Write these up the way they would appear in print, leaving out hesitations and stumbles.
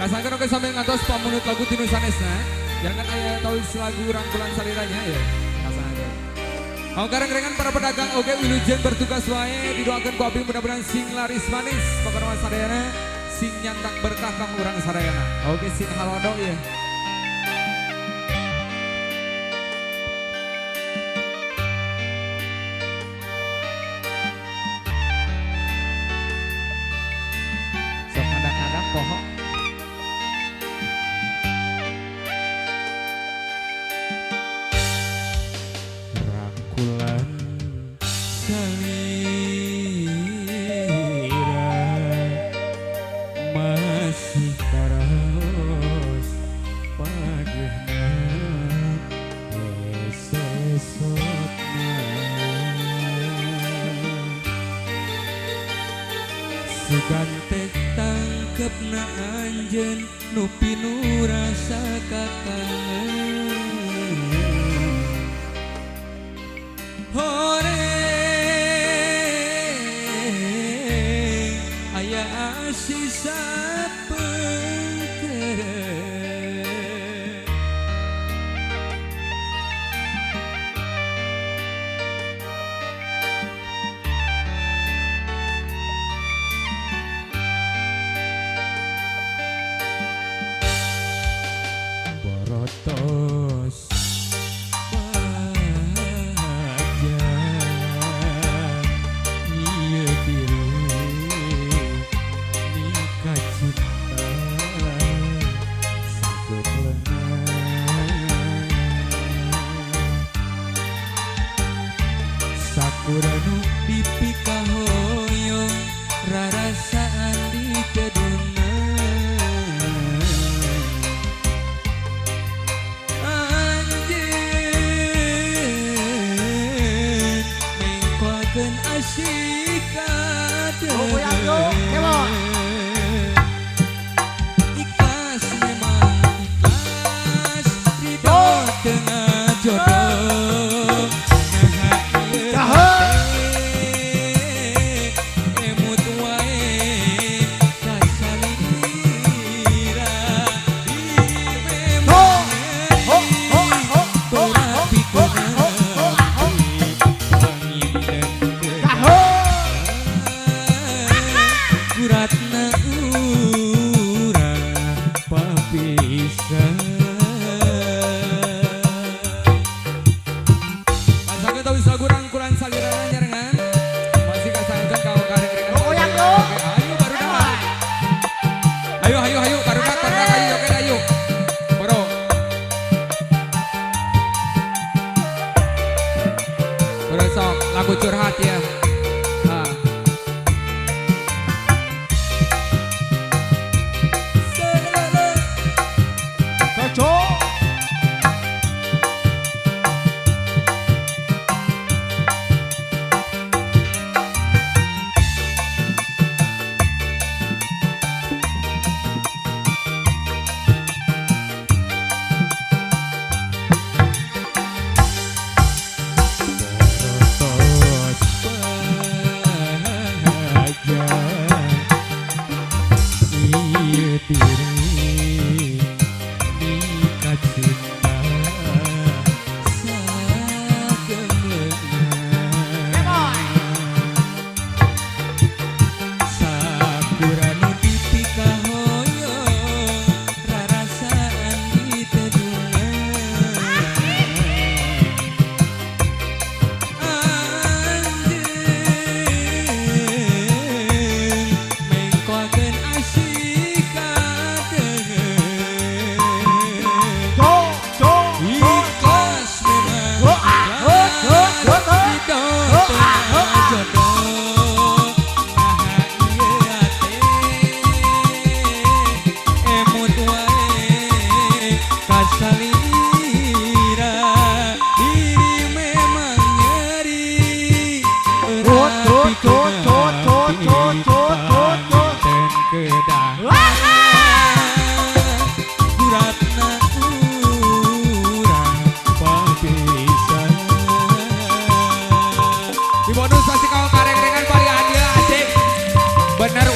Kasangkan oke sampai ngatos pamunut lagu tinu sanesna. Jangan ayah tahu lagu rangkulan saliranya ya. Kasangkan. Kau kareng-karengan para pedagang oke wilujeng bertugas wae didoakan ku abdi mudah-mudahan sing laris manis pokoknya sadayana sing nyantak berkah kang urang sadayana. Oke sing halodo ya. Sok kadang-kadang pohon. Rangkulan salira masih taros pagehna esok-esokna sugantek tangkepna anjeun nu pinu rasa kakangen horeng aya sisa pengkereng borotos sakuranu pipi kahoyong rarasaan di keduna anjeun mengkoakeun asyik ikhlas memang ikhlas ridho tengah jodoh emut wae kasalira memang terapi kuratna urang papisan kasangkeun tahu lagu rangkulan salirana nyarengan masih kasangkeun kau kareng-karengan goyang lo ayo baru dah ayo baru dah ayo oke ayo bro terus sok lagu curhat ya.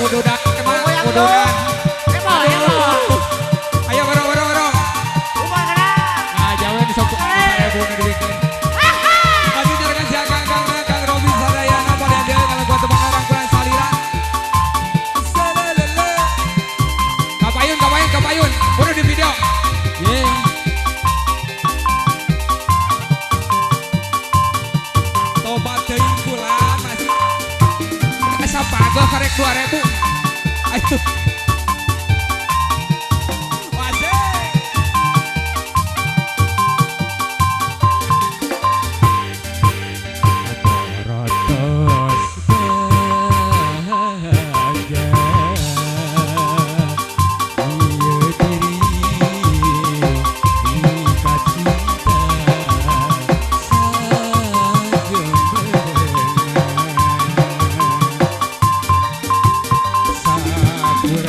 Udah, emang udah. Sakura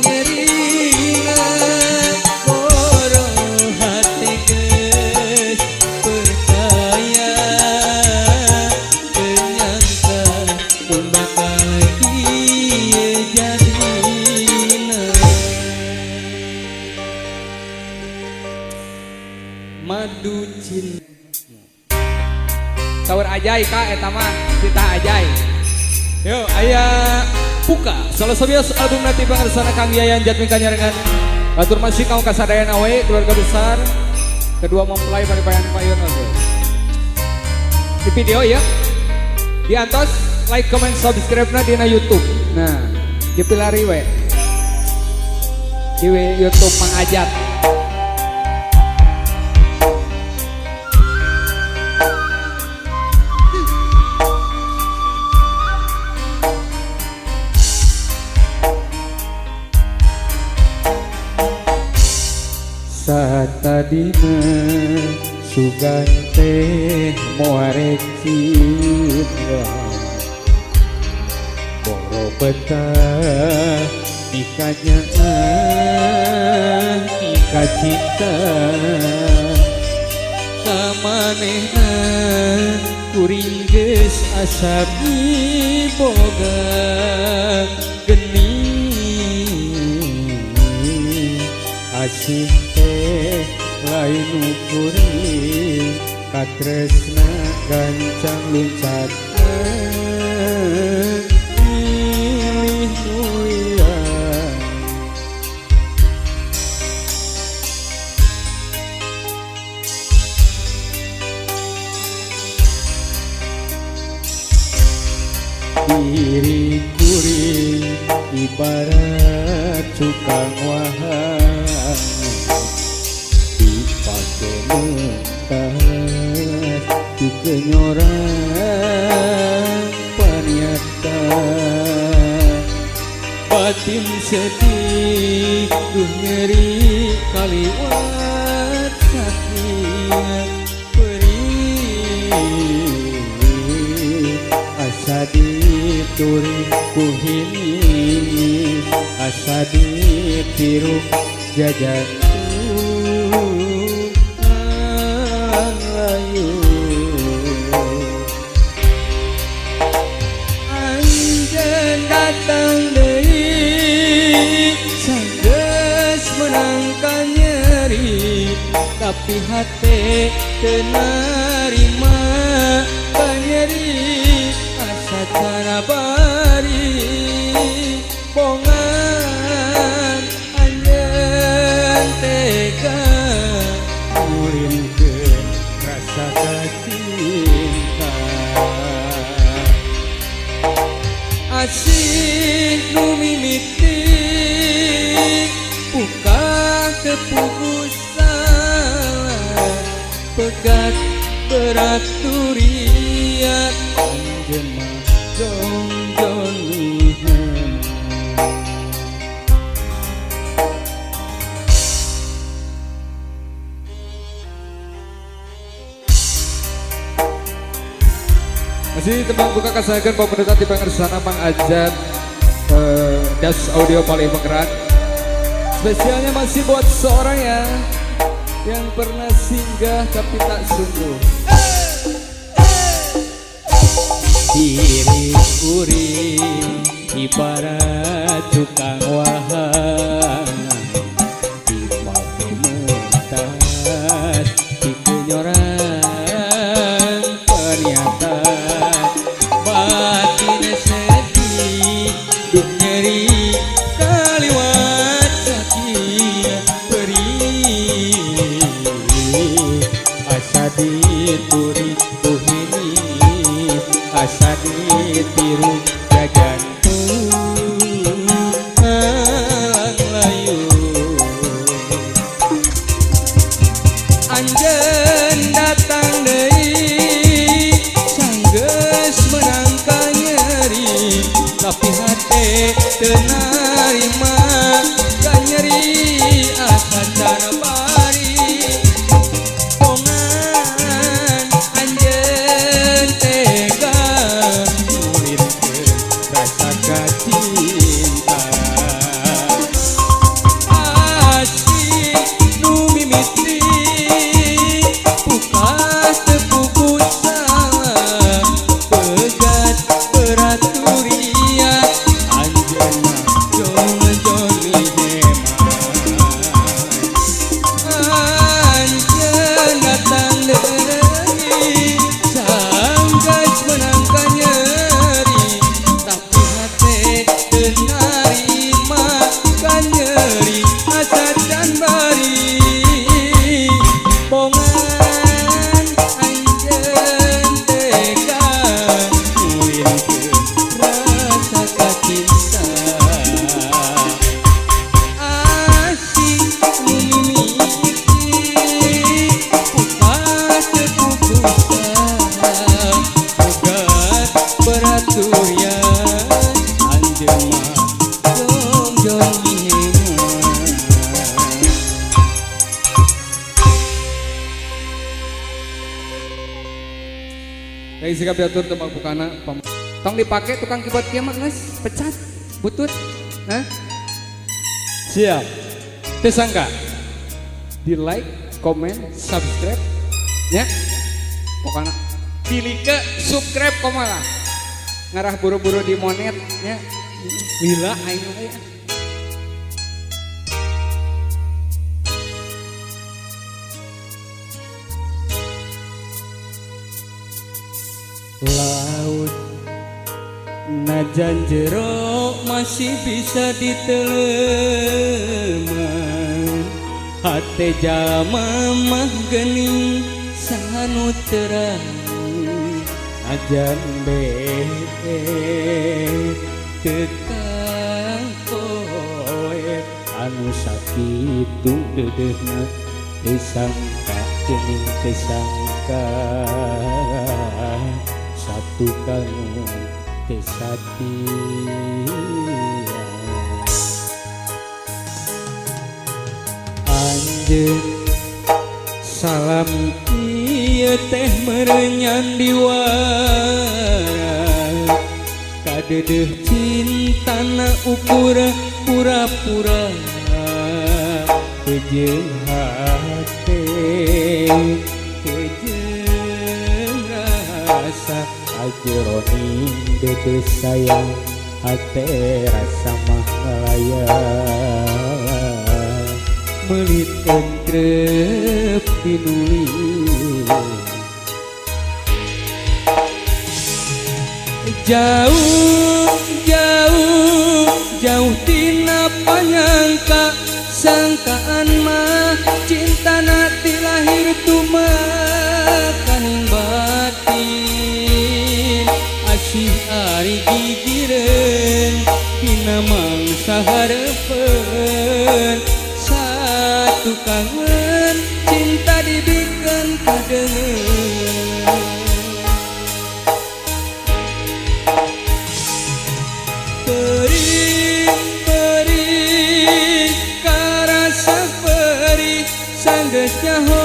nyerina koro hati geus percaya ternyata pun bakal kieu jadina madu cinta Saur ajai ka eta mah cita ajai. Yo aya Puka salah sabios album nanti pangarsana Kang Yayan Jatmi kanyarengan. Batur masih kamu kasadayan awe keluarga besar. Kedua mempelai panipayan payun oke. Di video ya. Diantos like comment subscribe na di YouTube. Nah, dipilari we. Di YouTube Mang Ajat. Satadina sugante muarek cinta boro betah nikahnya nikah cinta kamanehna kuring geus asabi boga geni asih lain ukuri katresna gancang luncat milih mulia diri kuring ibarat cukang wahang mentas di kenyorang panyata batin sedih duh nyeri kaliwat sakit perih asa dituri kuhini asa ditiru jajan anjeun datang deui sanggeus menangkan nyeri tapi hate teu narima ka nyeri asa cara bari bongan anjeun tega murimkeun rasa cinta asih nu mimiti buka kepugusan pegat berat turiat anjeun mah jongjolihan masih tembang buka kasahakan pemerintah di pengersana Mang Ajat Das Audio paling Penggerak. Spesialnya masih buat seorang yang pernah singgah tapi tak sungguh. diri kuring ibarat tukang wahang di mati mentas di kenyoran ternyata batin sedih duh nyeri kaliwat sakit perih asa dituri kuhini asa ditiru jagantung halang layu anjeun datang deui sanggeus menangka nyeri tapi hate teu narima ka nyeri asa cara bari pongan anjeun tega muridkeun rasa cinta Kayak sikap diatur tembak bukana. Tong dipake tukang keyboard kieu mah geus pecat butut. Hah? Siap. Teu sangka. Di like, komen, subscribe ya. Pokoknya pilih ke subscribe komalah. Ngarah buru-buru di monet ya. Lila aing aya. Laut najan jero masih bisa diteleman, hate jalma mah geuning sanu terang, najan tekang koe anu sakitu deudeuhna teu sangka geuning teu sangka satu kanu tesatia anjeun salam ieu teh merenyan diwara kadeudeuk cintana ukur pura-pura teu jeung hate ajeroning dede sayang hate rasa mah ngelayan meuli tentrep dinuli jauh jauh jauh tina panyangka sangkaan mah cintana ti lahir tumakaning batin asih ari gigireun dina mangsa hareupeun satu kangen cinta dibikeun kadeungeun perih karasa perih sanggeus nyaho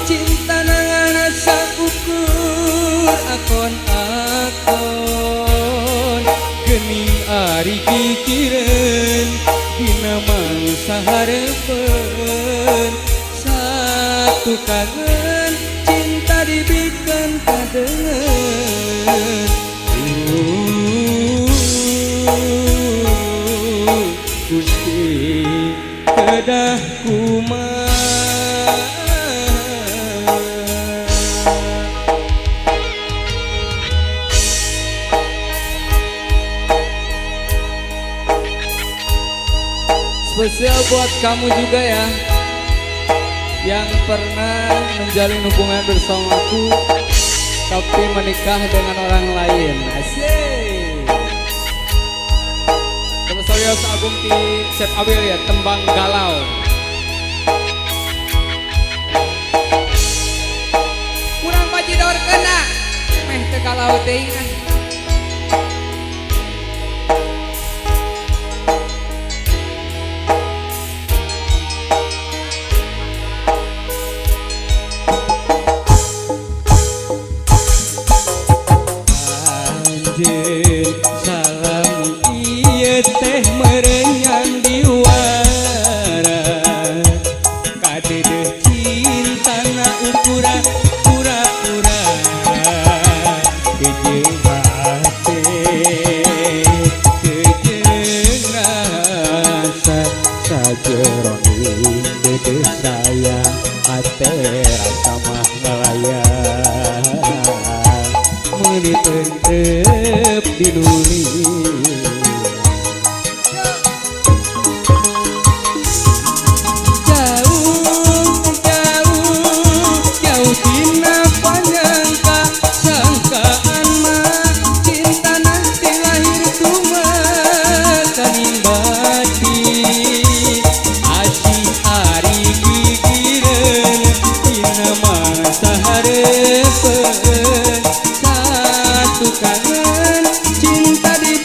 cinta nangana saukur akon-akon geuning ari pikireun dina mangsa hareupeun satu kangen cinta dibikeun kadeungeun Gusti kedah kumaha spesial buat kamu juga ya yang pernah menjalin hubungan bersamaku tapi menikah dengan orang lain. Asik. Serius album di Chef Awil ya, Tembang Galau. Kurang bajidor kena meh teu galau teuing ah. Anjeun salam ieu teh merenyan diwara kadeudeuk cintana ukura pura-pura teu jeung hate teu jeung rasa sajeroning deudeuh sayang hate rasa mah ngelayan meuli tentrep dinuli satu kangen cinta di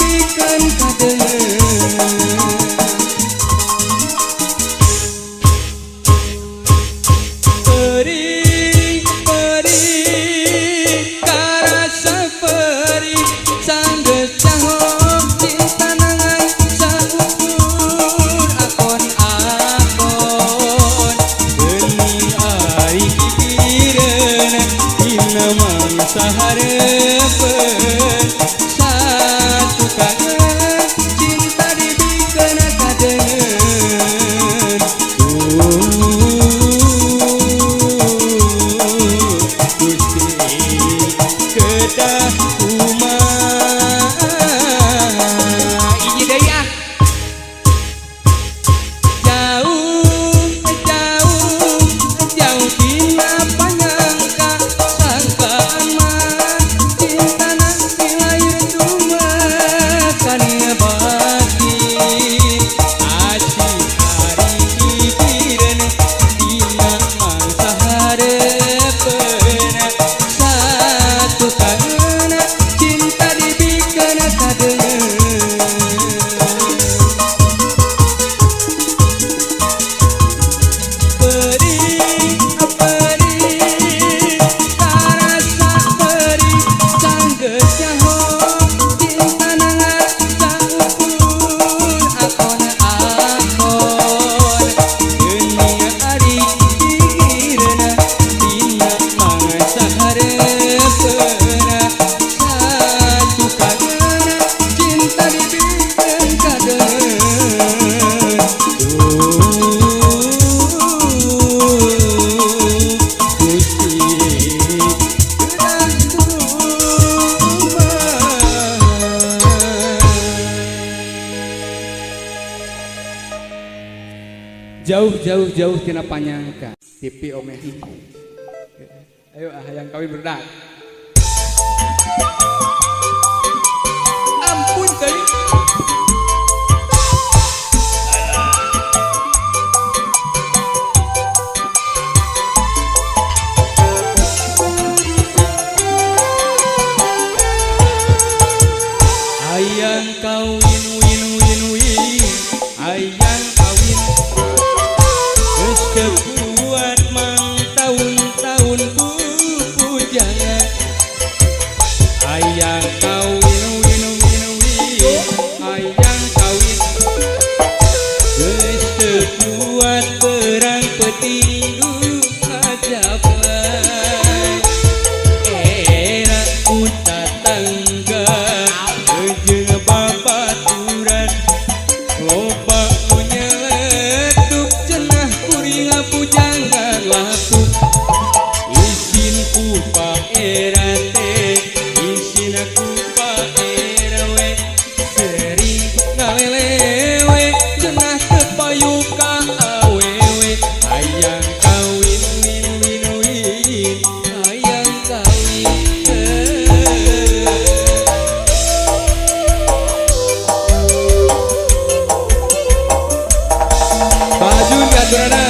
jauh tina panyangka TV omehi. Ayo hayang kawin berdak. Ampun teuing. Hayang kawin win, hayang kawin. Geus teu kuat mang tahun-tahun pupujangan. Hayang kawin win, hayang kawin. Geus teu kuat perang petinju kajaban. Era uta tangga jeung babaturan loba nyeletuk cenah kuring pujangan lapuk. Isin ku paera teh, isin ku paera we, sering ngalelewe cenah teu payu ka awewe. Hayang kawin win, hayang kawin. Baju diaturana.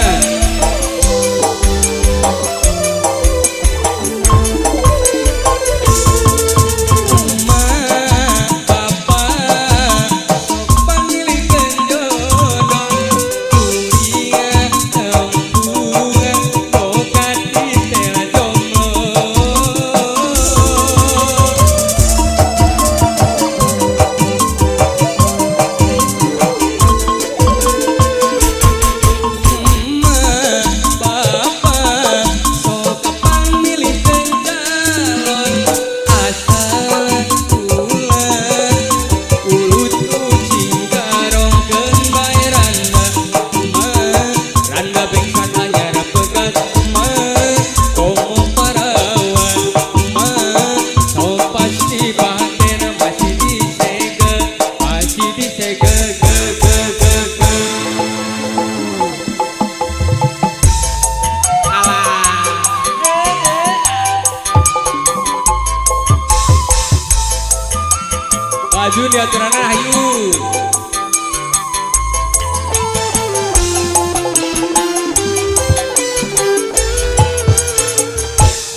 Baju diaturana hayu.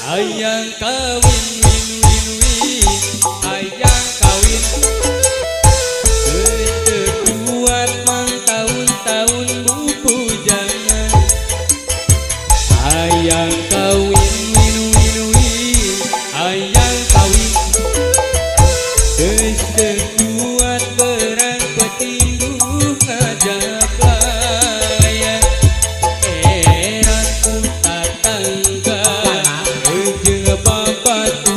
Hayang kawin win, hayang kawin. Geus teu kuat mang tahun-tahun bupujangan. Hayang kawin win, hayang kawin. Geus teu kuat perang petinju kajablaya. Era uta tangga jeung babaturan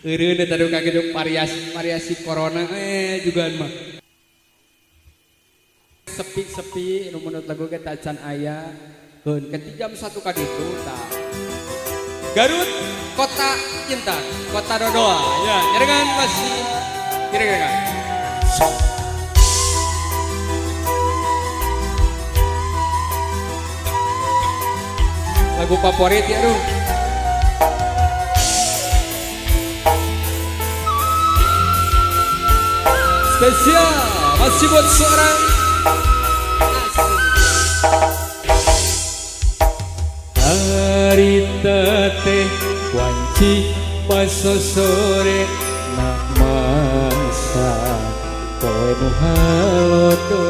Eureun eta duka gedung variasi corona juga mah. Sepi-sepi nu menurut lagu ge tacan aya. Heun keti jam 1 ka ditu tah. Garut kota cinta, kota dodoa. Ya, nyarengan masih kira-kira. Lagu favorit ya Ru. Spesial masih buat seorang harita teh wanci baso sore nak mangsa poe nu halodo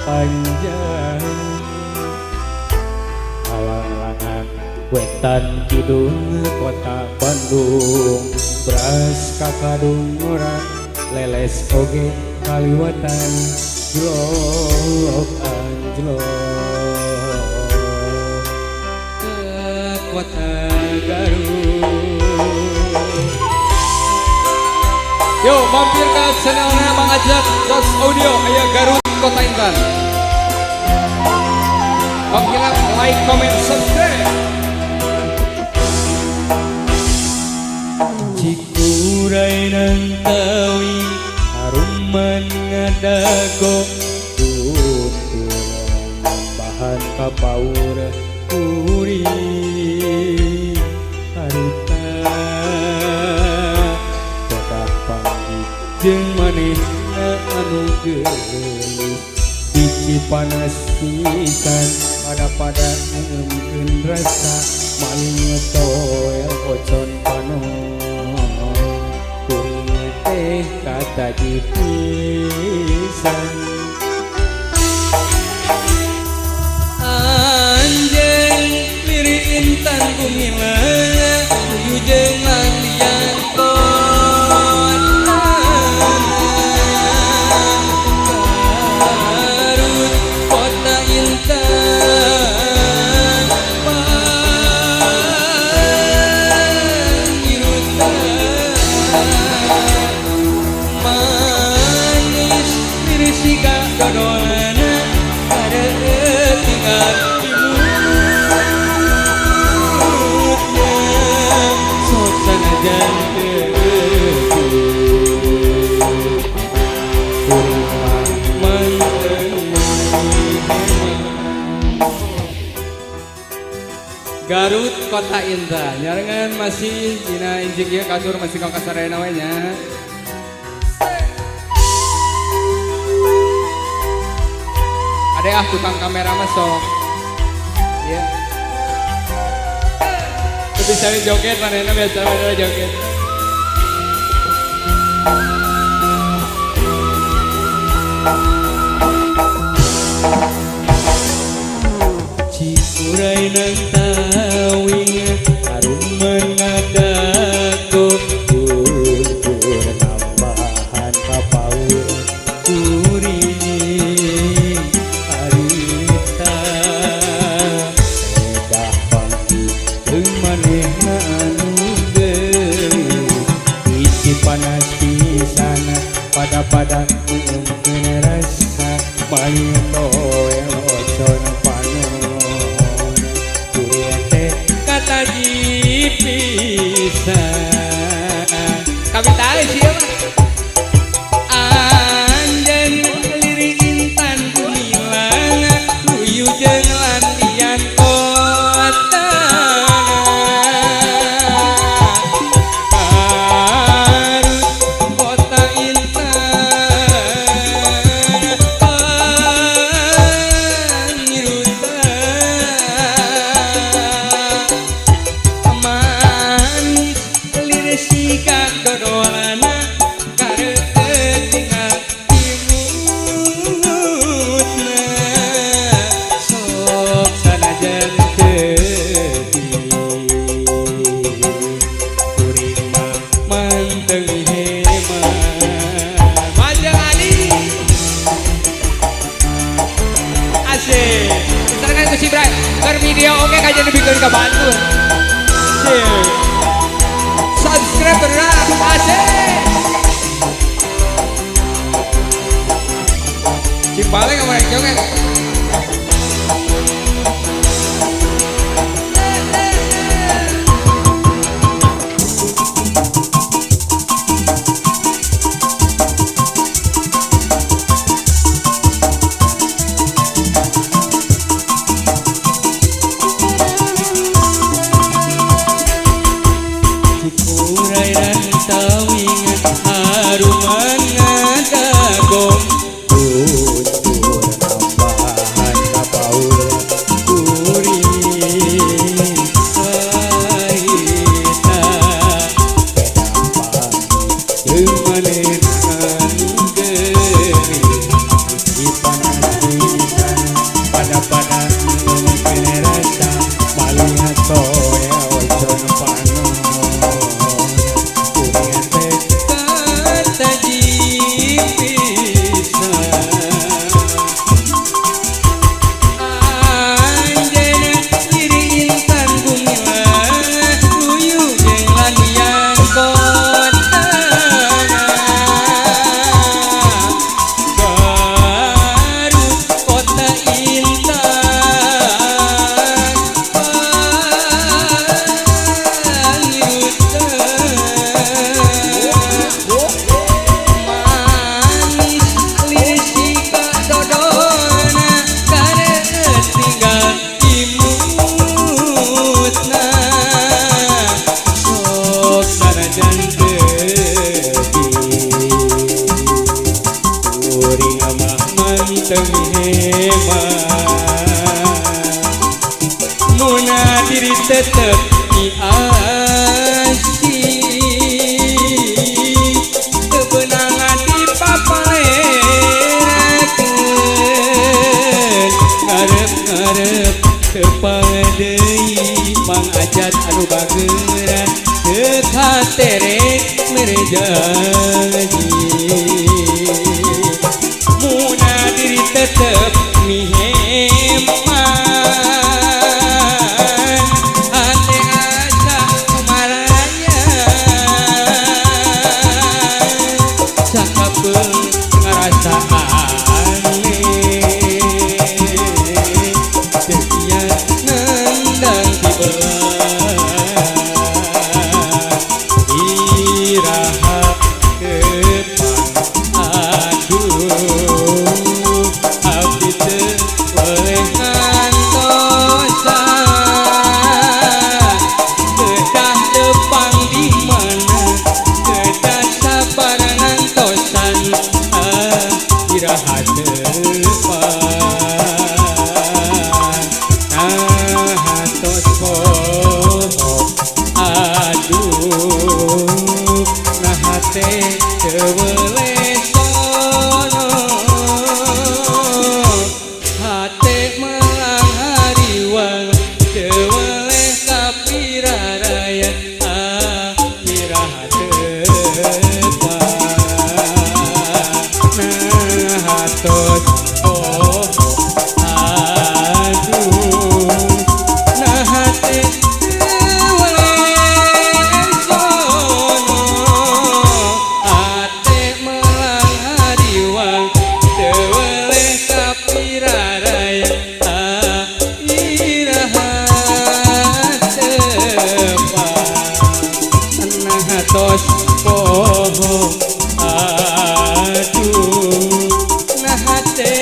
panjang alang-alangan wetan kidung kota Bandung beras kakadung orang leles oge kaliwatan jlok anjlok ke kota Garut. Yo mampir ke channelnya Mang Ajak Dos Audio aya Garut Kota Intan. Oke lah, like, comment, subscribe. Cikuray ng tawi haruman nga dago tutulang bahan kapaur uri haruta tetap pagi jeung manehna anu geulis biji panas pisan pada ngeukeun rasa maling toel ocon panon kuring teh kata jipisan anjeun liri intan kumilang tuju jeung landian Garut kota intan manis liri siga dodoana ada tinggal di mulutnya sok sanajan Garut kota indah nyarengan masih dina injing ieu katur masih ka kasarena we nya. Ade tukang kamera mah sok. Ieu. Teu bisa joget manehna biasa we joget. Cikuray ng tawing haruman nga dago tutur nambahan kapaur kuring harita edah panggi jeung manehna anu geulis biji panas pisan pada ngeukeun rasa maling toel ocon panon kuring teh kata jipisan kami tahu sih anjeun liri intan kumilang luyu jeung landian kota Garut kota intan pangirutan manis liri siga dodoana kareueut tinggal di mulutna sok sanajan teuing kuring mah manteng heman Majeng Ali asik serangan ku si Bray keur video oke kajian dibikeun ka Bandung. Sip. grab berat asik. Si paling sama yang joget. Kurai dan tawingan haruman ngadagong tutur nambahan kapaul kuring aita kedampang kemaneran geri dipanasikan pada generasa malihat soya ojon panon Muna diri tetep di asih kebenangan di papalerakeun ngarep-ngarep tepadeui mangajat anu bageuran teu katerek merejanji muna diri tetep miheman hati asa kumaranya sakapeung ngarasaan tekian nendang dibelah iraha kepang aduh abdi teu boleh ngantosan kedah tepang di mana kedah sabar ngantosan iraha tepang nahatos poho aduh nahate teu boleh sono hate melang hariwang teu boleh kapiraraya iraha tepang nahatos poho aduh nahate teu boleh sono hate melang hariwang teu boleh kapiraraya iraha tepang nahatos poho aduh nahate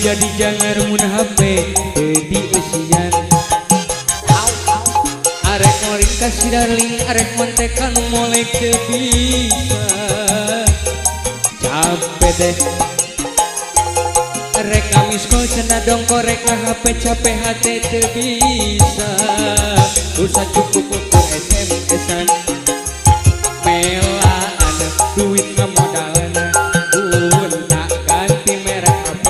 jadi jangan mun HP di usian. Arek ngoring kasih darling, arek mentekan molek teu bisa. Capek deh. Rek amis kau cena dong korek na HP capek hati teu bisa. Usah cukup ukur SMS-an. Melaan duit ngamodalna. Tak ganti merek HP.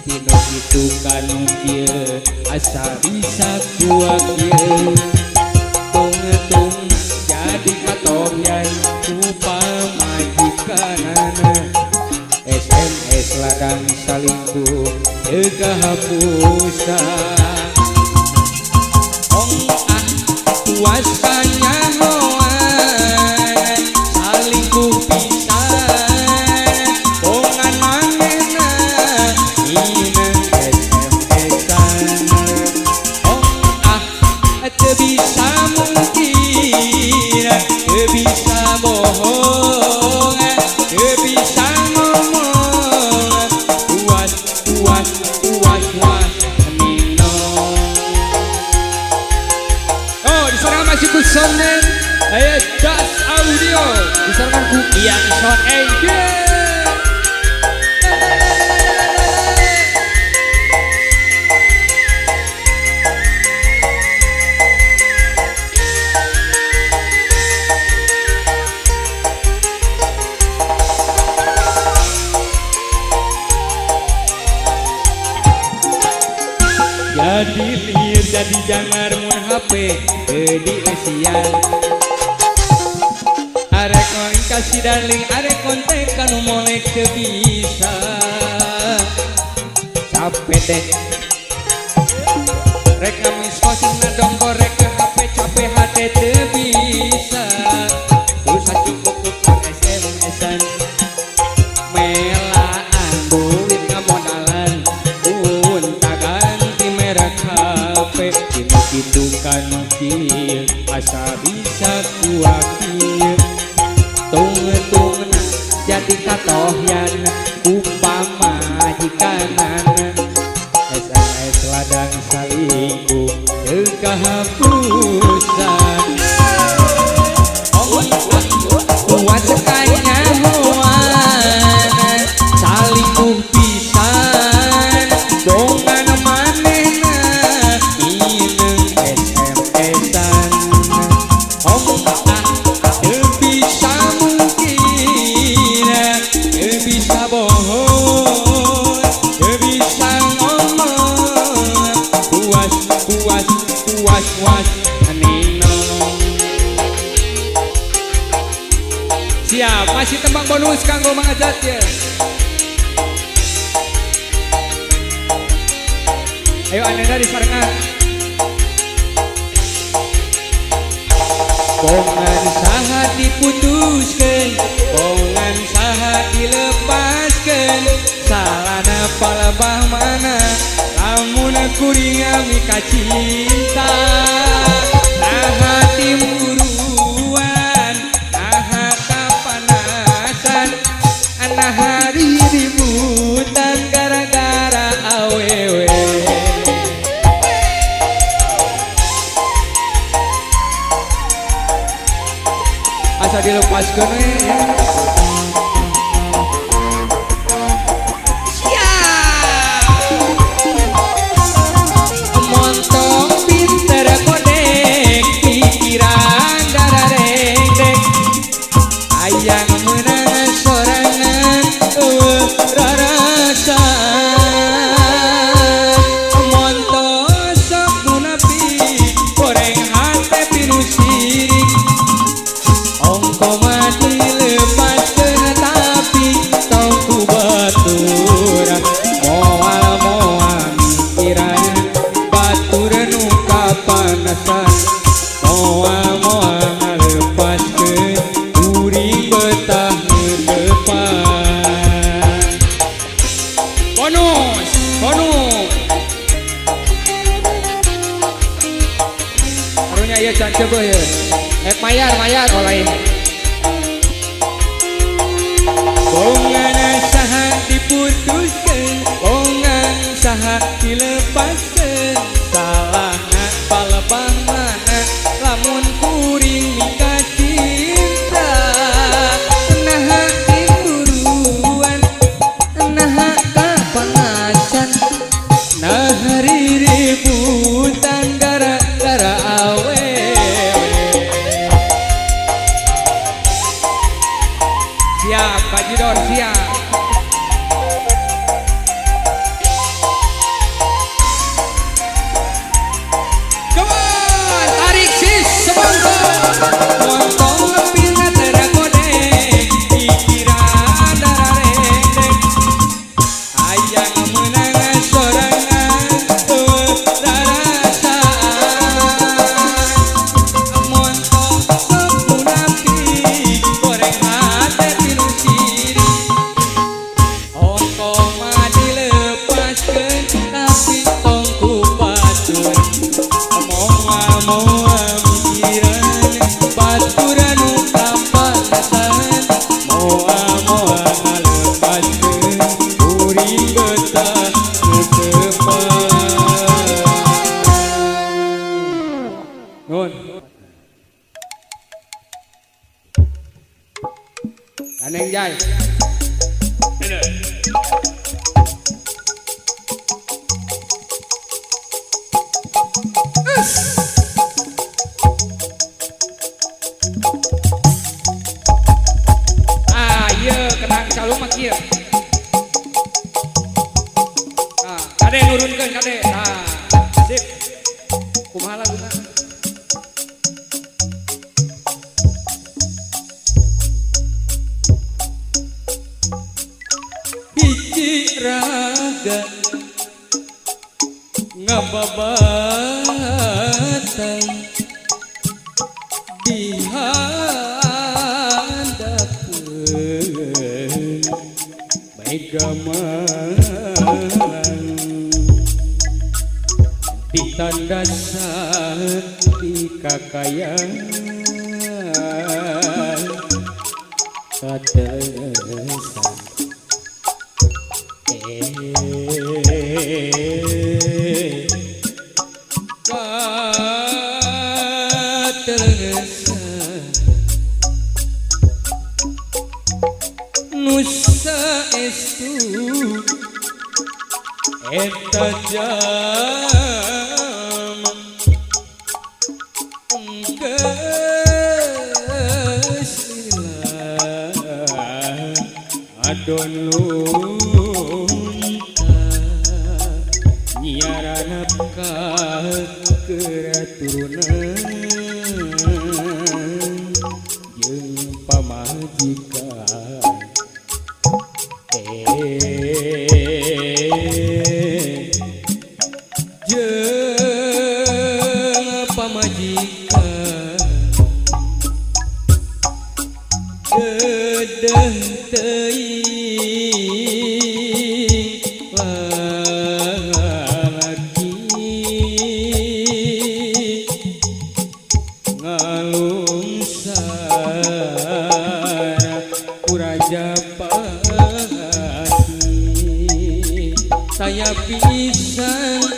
Tino itu kan kieu asa bisa kuat kieu. Tung jadi katohyan upamajikanana. SMS ladang salingkuh teu hapusan. Puas kanyahoan salingkuh pisan. Bongan manehna mineng SMS-an. Teu bisa mungkin, teu bisa bohong, teu bisa ngomong. Puas minong. Oh, diserang masih ku sonden. Ayo Das Audio diserang ku Ian Sound Angel. Jadi liur jadi jangan mun HP di usian. Arek ngoring kasih darling, arek kontekan molek teu bisa. Capek deh. Rek amis kosin dong korek ke HP capek hati teu bisa. Usah cukup ukur SMS-an. Melaan duit ngamodalan. Itu kan kieu asa bisa kuakir. Tung jadi katohyan upamajikanana. SMS ladang salingkuh teu kahapusan. Puas kanyahoan salingkuh pisan. Bongan manehna mineng SMS-an. Teu bisa mungkin, teu bisa bohong, teu bisa ngomong. Puas ninong. Siap, masih tembang bonus kanggo Mang Ajat ya. Ayo anenda disarengan. Bongan saha diputuskeun, bongan saha dilepaskeun. Salana palebah mana lamun kuring mika cinta. Naha timburuan, naha kapanasan, naha ributan gara-gara awewe. Asa dilepaskeun we ya. Montong pinter kodek pikiran darareng-deng. Hayang meunang sorangan rarasan. Montong sok munafik goreng hate pinu sirik. Ongko mati lepaskeun tapi tong ku batur. Moal mikiran batur nu kapanasan. Moal lepaskeun kuring betah depan. Bonus. Harunya ieu can coba ya. Mayar oleh. Bongan saha diputuskeun, bongan lepaskeun salahna palebah mana lamun kuring mika cinta naha diburuan naha kapanacan naha riributan gara-gara awewe. Siap Pak Jidor siap. Come on, tarik sis semangka. Montong ngepilna teu kodeng pikiran dararendeng hayang meunang sorangan rarasaan montong sepunapik goreng hate tinu siri ongkong mah dilepaskeun tapi tong ku batur moal-moal mikiran baturan nu kapanasan moal-moal ngalepaskeun kuring betah neutepan. Nun Kaneng Jai Ieu kenang calung mah kieu. Nah, kade nurunkeun kade. Nah, sip. Kumaha laguna? hiji raga ngababatan dihandakeun mega malang ditandasan di kakayan katesan katesan nusa estu eta jam geus lila adon lunta nyiaran ka keraturunan jeung pamajikan jeung pamajikan dedeh teuing lalaki ngalungsar Rajapati saya pisan